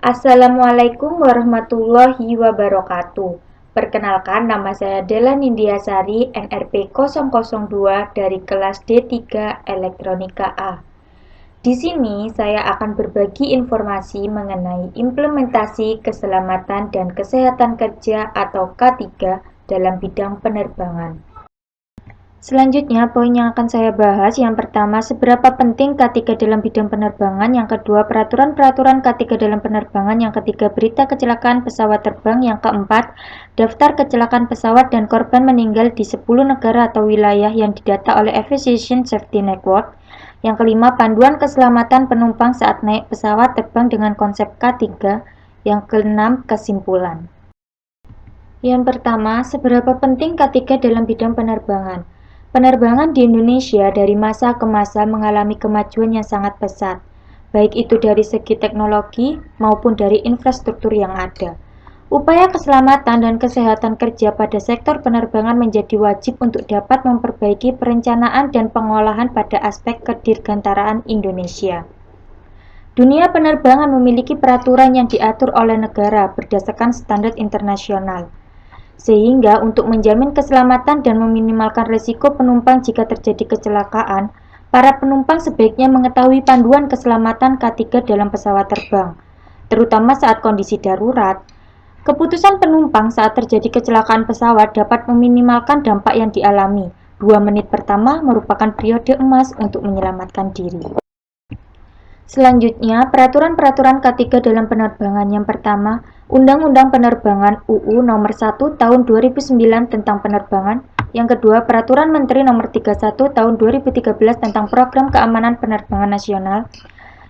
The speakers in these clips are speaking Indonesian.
Assalamualaikum warahmatullahi wabarakatuh. Perkenalkan, nama saya Della Nindiasari, NRP 002 dari kelas D3 Elektronika A. Di sini saya akan berbagi informasi mengenai implementasi keselamatan dan kesehatan kerja atau K3 dalam bidang penerbangan. Selanjutnya, poin yang akan saya bahas, yang pertama, seberapa penting K3 dalam bidang penerbangan, yang kedua, peraturan-peraturan K3 dalam penerbangan, yang ketiga, berita kecelakaan pesawat terbang, yang keempat, daftar kecelakaan pesawat dan korban meninggal di 10 negara atau wilayah yang didata oleh Aviation Safety Network, yang kelima, panduan keselamatan penumpang saat naik pesawat terbang dengan konsep K3, yang keenam, kesimpulan. Yang pertama, seberapa penting K3 dalam bidang penerbangan? Penerbangan di Indonesia dari masa ke masa mengalami kemajuan yang sangat pesat, baik itu dari segi teknologi maupun dari infrastruktur yang ada. Upaya keselamatan dan kesehatan kerja pada sektor penerbangan menjadi wajib untuk dapat memperbaiki perencanaan dan pengolahan pada aspek kedirgantaraan Indonesia. Dunia penerbangan memiliki peraturan yang diatur oleh negara berdasarkan standar internasional. Sehingga untuk menjamin keselamatan dan meminimalkan risiko penumpang jika terjadi kecelakaan, para penumpang sebaiknya mengetahui panduan keselamatan K3 dalam pesawat terbang, terutama saat kondisi darurat. Keputusan penumpang saat terjadi kecelakaan pesawat dapat meminimalkan dampak yang dialami. 2 menit pertama merupakan periode emas untuk menyelamatkan diri. Selanjutnya, peraturan-peraturan K3 dalam penerbangan. Yang pertama, Undang-Undang Penerbangan UU Nomor 1 Tahun 2009 tentang penerbangan. Yang kedua, Peraturan Menteri Nomor 31 Tahun 2013 tentang Program Keamanan Penerbangan Nasional.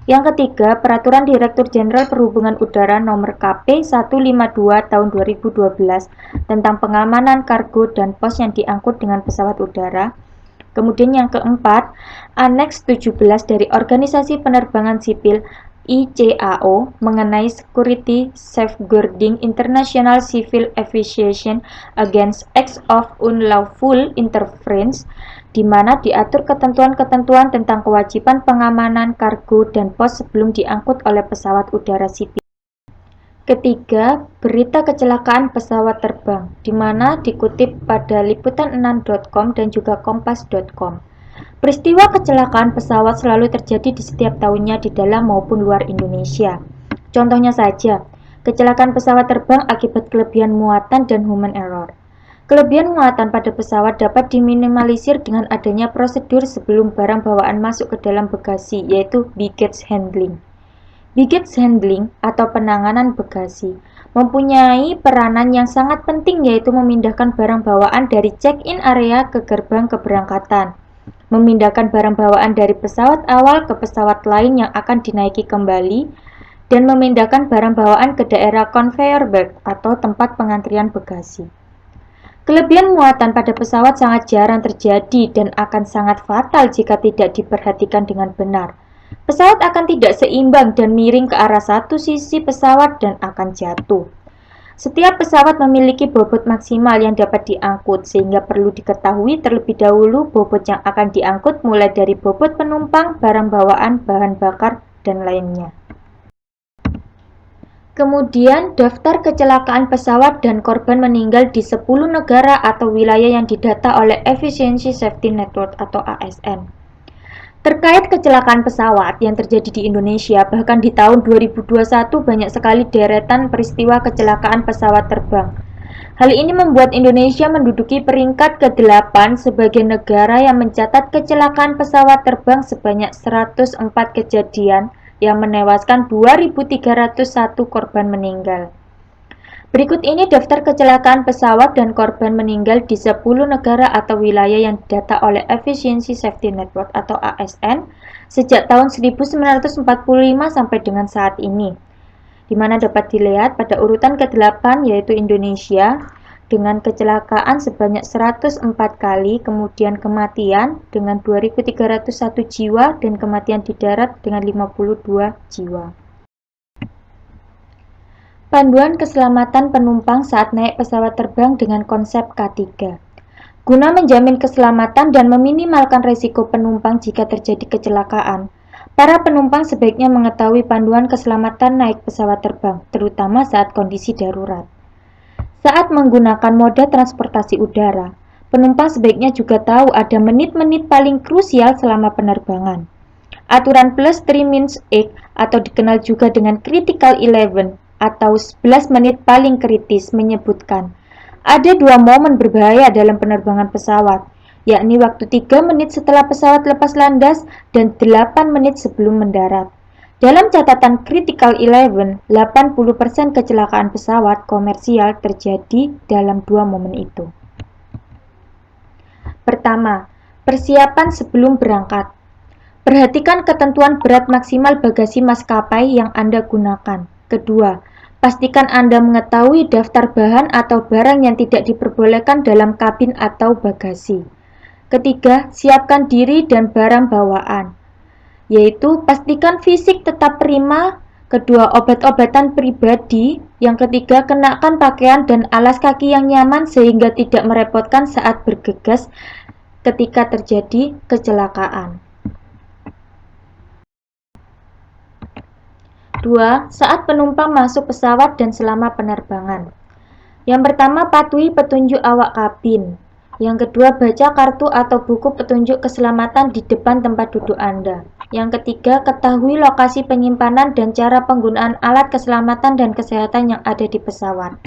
Yang ketiga, Peraturan Direktur Jenderal Perhubungan Udara Nomor KP 152 Tahun 2012 tentang pengamanan kargo dan pos yang diangkut dengan pesawat udara. Kemudian yang keempat, Aneks 17 dari Organisasi Penerbangan Sipil ICAO mengenai Security Safeguarding International Civil Aviation Against Acts of Unlawful Interference, di mana diatur ketentuan-ketentuan tentang kewajiban pengamanan kargo dan pos sebelum diangkut oleh pesawat udara sipil. Ketiga, berita kecelakaan pesawat terbang, di mana dikutip pada liputan6.com dan juga kompas.com. Peristiwa kecelakaan pesawat selalu terjadi di setiap tahunnya di dalam maupun luar Indonesia. Contohnya saja, kecelakaan pesawat terbang akibat kelebihan muatan dan human error. Kelebihan muatan pada pesawat dapat diminimalisir dengan adanya prosedur sebelum barang bawaan masuk ke dalam bagasi, yaitu baggage handling. Baggage handling atau penanganan bagasi mempunyai peranan yang sangat penting, yaitu memindahkan barang bawaan dari check-in area ke gerbang keberangkatan, memindahkan barang bawaan dari pesawat awal ke pesawat lain yang akan dinaiki kembali, dan memindahkan barang bawaan ke daerah conveyor belt atau tempat pengantrian bagasi. Kelebihan muatan pada pesawat sangat jarang terjadi dan akan sangat fatal jika tidak diperhatikan dengan benar. Pesawat akan tidak seimbang dan miring ke arah satu sisi pesawat dan akan jatuh. Setiap pesawat memiliki bobot maksimal yang dapat diangkut, sehingga perlu diketahui terlebih dahulu bobot yang akan diangkut mulai dari bobot penumpang, barang bawaan, bahan bakar, dan lainnya. Kemudian, daftar kecelakaan pesawat dan korban meninggal di 10 negara atau wilayah yang didata oleh Aviation Safety Network atau ASN. Terkait kecelakaan pesawat yang terjadi di Indonesia, bahkan di tahun 2021 banyak sekali deretan peristiwa kecelakaan pesawat terbang. Hal ini membuat Indonesia menduduki peringkat ke-8 sebagai negara yang mencatat kecelakaan pesawat terbang sebanyak 104 kejadian yang menewaskan 2.301 korban meninggal. Berikut ini daftar kecelakaan pesawat dan korban meninggal di 10 negara atau wilayah yang didata oleh Aviation Safety Network atau ASN sejak tahun 1945 sampai dengan saat ini, di mana dapat dilihat pada urutan ke-8 yaitu Indonesia dengan kecelakaan sebanyak 104 kali, kemudian kematian dengan 2.301 jiwa dan kematian di darat dengan 52 jiwa. Panduan keselamatan penumpang saat naik pesawat terbang dengan konsep K3. Guna menjamin keselamatan dan meminimalkan risiko penumpang jika terjadi kecelakaan, Para penumpang sebaiknya mengetahui panduan keselamatan naik pesawat terbang, terutama saat kondisi darurat. Saat menggunakan moda transportasi udara, penumpang sebaiknya juga tahu ada menit-menit paling krusial selama penerbangan. Aturan plus 3 minutes 8 atau dikenal juga dengan critical 11 atau 11 menit paling kritis menyebutkan ada dua momen berbahaya dalam penerbangan pesawat, yakni waktu 3 menit setelah pesawat lepas landas dan 8 menit sebelum mendarat. Dalam catatan Critical 11, 80% kecelakaan pesawat komersial terjadi dalam dua momen itu. Pertama, persiapan sebelum berangkat. Perhatikan ketentuan berat maksimal bagasi maskapai yang Anda gunakan. Kedua, pastikan Anda mengetahui daftar bahan atau barang yang tidak diperbolehkan dalam kabin atau bagasi. Ketiga, siapkan diri dan barang bawaan, yaitu pastikan fisik tetap prima. Kedua, obat-obatan pribadi. Yang ketiga, kenakan pakaian dan alas kaki yang nyaman sehingga tidak merepotkan saat bergegas ketika terjadi kecelakaan. 2. Saat penumpang masuk pesawat dan selama penerbangan. Yang pertama, patuhi petunjuk awak kabin. Yang kedua, baca kartu atau buku petunjuk keselamatan di depan tempat duduk Anda. Yang ketiga, ketahui lokasi penyimpanan dan cara penggunaan alat keselamatan dan kesehatan yang ada di pesawat.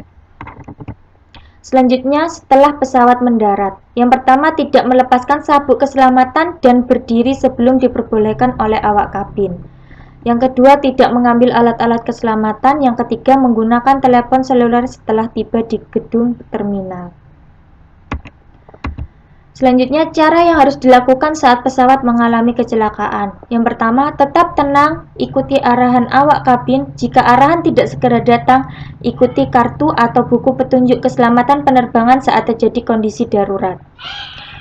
Selanjutnya, setelah pesawat mendarat. Yang pertama, tidak melepaskan sabuk keselamatan dan berdiri sebelum diperbolehkan oleh awak kabin. Yang kedua, tidak mengambil alat-alat keselamatan. Yang ketiga, menggunakan telepon seluler setelah tiba di gedung terminal. Selanjutnya, cara yang harus dilakukan saat pesawat mengalami kecelakaan. Yang pertama, tetap tenang, ikuti arahan awak kabin. Jika arahan tidak segera datang, ikuti kartu atau buku petunjuk keselamatan penerbangan saat terjadi kondisi darurat.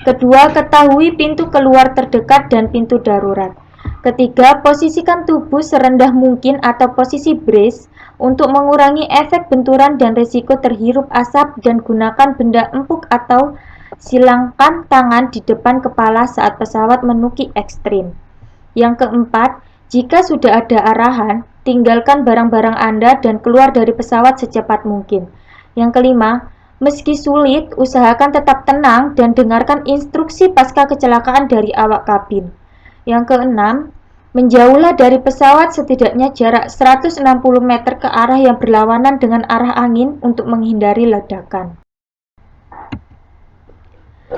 Kedua, ketahui pintu keluar terdekat dan pintu darurat. Ketiga, posisikan tubuh serendah mungkin atau posisi brace untuk mengurangi efek benturan dan risiko terhirup asap dan gunakan benda empuk atau silangkan tangan di depan kepala saat pesawat menuki ekstrim. Yang keempat, jika sudah ada arahan, tinggalkan barang-barang Anda dan keluar dari pesawat secepat mungkin. Yang kelima, meski sulit, usahakan tetap tenang dan dengarkan instruksi pasca kecelakaan dari awak kabin. Yang keenam, menjauhlah dari pesawat setidaknya jarak 160 meter ke arah yang berlawanan dengan arah angin untuk menghindari ledakan.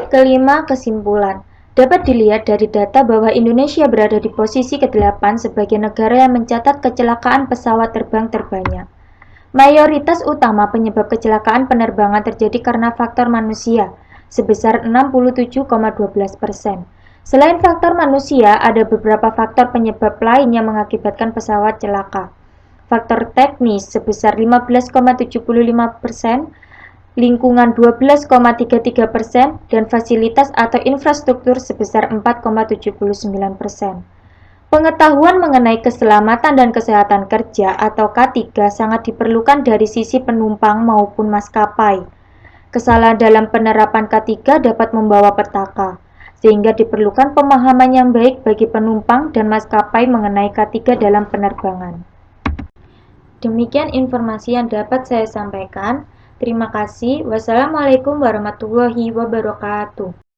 Kelima, kesimpulan. Dapat dilihat dari data bahwa Indonesia berada di posisi ke-8 sebagai negara yang mencatat kecelakaan pesawat terbang terbanyak. Mayoritas utama penyebab kecelakaan penerbangan terjadi karena faktor manusia, sebesar 67,12%. Selain faktor manusia, ada beberapa faktor penyebab lain yang mengakibatkan pesawat celaka. Faktor teknis sebesar 15,75%, lingkungan 12,33%, dan fasilitas atau infrastruktur sebesar 4,79%. Pengetahuan mengenai keselamatan dan kesehatan kerja atau K3 sangat diperlukan dari sisi penumpang maupun maskapai. Kesalahan dalam penerapan K3 dapat membawa petaka, sehingga diperlukan pemahaman yang baik bagi penumpang dan maskapai mengenai K3 dalam penerbangan. Demikian informasi yang dapat saya sampaikan. Terima kasih. Wassalamualaikum warahmatullahi wabarakatuh.